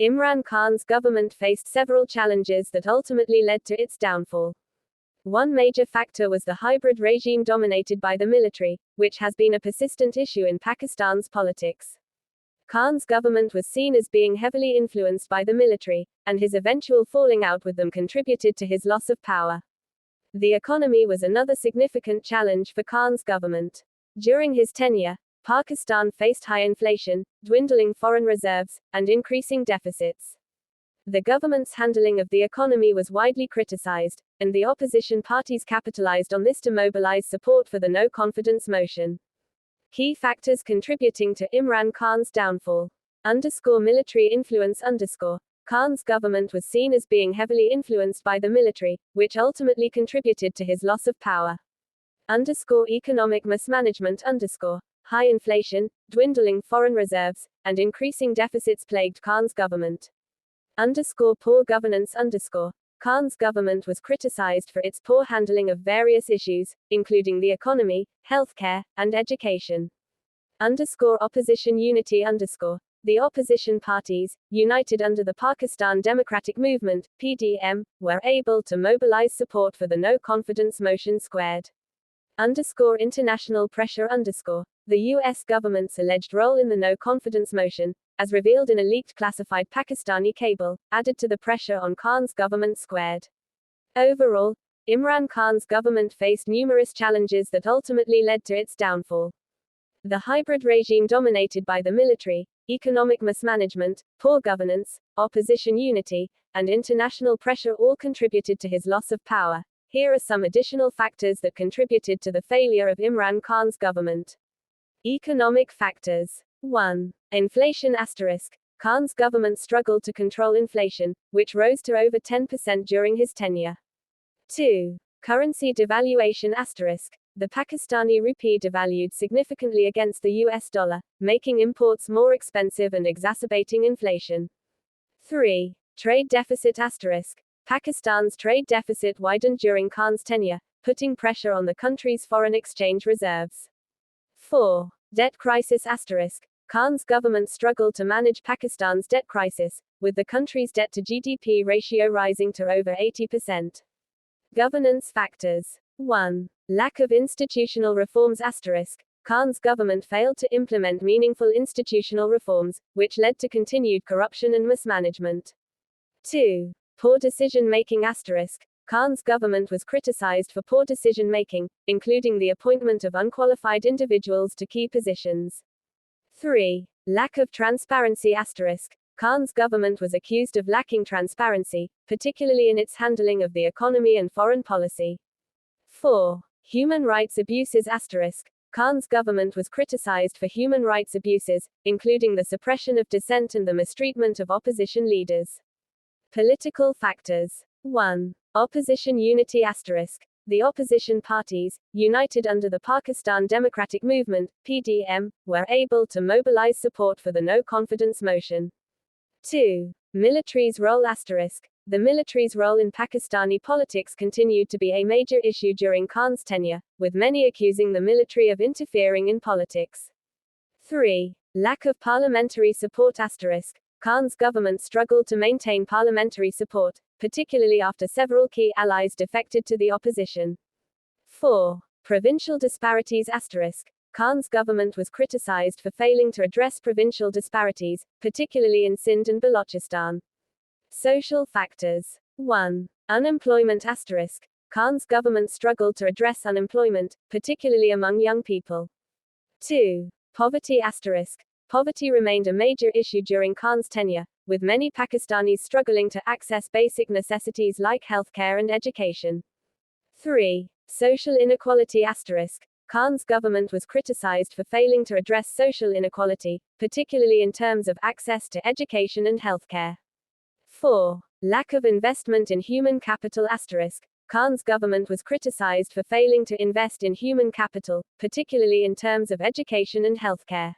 Imran Khan's government faced several challenges that ultimately led to its downfall. One major factor was the hybrid regime dominated by the military, which has been a persistent issue in Pakistan's politics. Khan's government was seen as being heavily influenced by the military, and his eventual falling out with them contributed to his loss of power. The economy was another significant challenge for Khan's government. During his tenure, Pakistan faced high inflation, dwindling foreign reserves, and increasing deficits. The government's handling of the economy was widely criticized, and the opposition parties capitalized on this to mobilize support for the no-confidence motion. Key factors contributing to Imran Khan's downfall. Military influence. Khan's government was seen as being heavily influenced by the military, which ultimately contributed to his loss of power. Economic mismanagement. High inflation, dwindling foreign reserves, and increasing deficits plagued Khan's government. Poor governance. Khan's government was criticized for its poor handling of various issues, including the economy, healthcare, and education. Opposition unity. The opposition parties, united under the Pakistan Democratic Movement, PDM, were able to mobilize support for the no-confidence motion squared. International pressure. The U.S. government's alleged role in the no-confidence motion, as revealed in a leaked classified Pakistani cable, added to the pressure on Khan's government squared. Overall, Imran Khan's government faced numerous challenges that ultimately led to its downfall. The hybrid regime dominated by the military, economic mismanagement, poor governance, opposition unity, and international pressure all contributed to his loss of power. Here are some additional factors that contributed to the failure of Imran Khan's government. Economic factors. 1. Inflation. Khan's government struggled to control inflation, which rose to over 10% during his tenure. 2. Currency devaluation. The Pakistani rupee devalued significantly against the US dollar, making imports more expensive and exacerbating inflation. 3. Trade deficit. Pakistan's trade deficit widened during Khan's tenure, putting pressure on the country's foreign exchange reserves. 4. Debt crisis. Khan's government struggled to manage Pakistan's debt crisis, with the country's debt to GDP ratio rising to over 80%. Governance factors. 1. Lack of institutional reforms. Khan's government failed to implement meaningful institutional reforms, which led to continued corruption and mismanagement. 2. Poor decision-making. Khan's government was criticized for poor decision-making, including the appointment of unqualified individuals to key positions. 3. Lack of transparency. Khan's government was accused of lacking transparency, particularly in its handling of the economy and foreign policy. 4. Human rights abuses. Khan's government was criticized for human rights abuses, including the suppression of dissent and the mistreatment of opposition leaders. Political factors. 1. Opposition unity. The opposition parties, united under the Pakistan Democratic Movement, PDM, were able to mobilize support for the no-confidence motion. 2. Military's role. The military's role in Pakistani politics continued to be a major issue during Khan's tenure, with many accusing the military of interfering in politics. 3. Lack of parliamentary support. Khan's government struggled to maintain parliamentary support, particularly after several key allies defected to the opposition. 4. Provincial disparities. Khan's government was criticized for failing to address provincial disparities, particularly in Sindh and Balochistan. Social factors. 1. Unemployment. Khan's government struggled to address unemployment, particularly among young people. 2. Poverty. Poverty remained a major issue during Khan's tenure, with many Pakistanis struggling to access basic necessities like healthcare and education. 3. Social inequality. Khan's government was criticized for failing to address social inequality, particularly in terms of access to education and healthcare. 4. Lack of investment in human capital. Khan's government was criticized for failing to invest in human capital, particularly in terms of education and healthcare.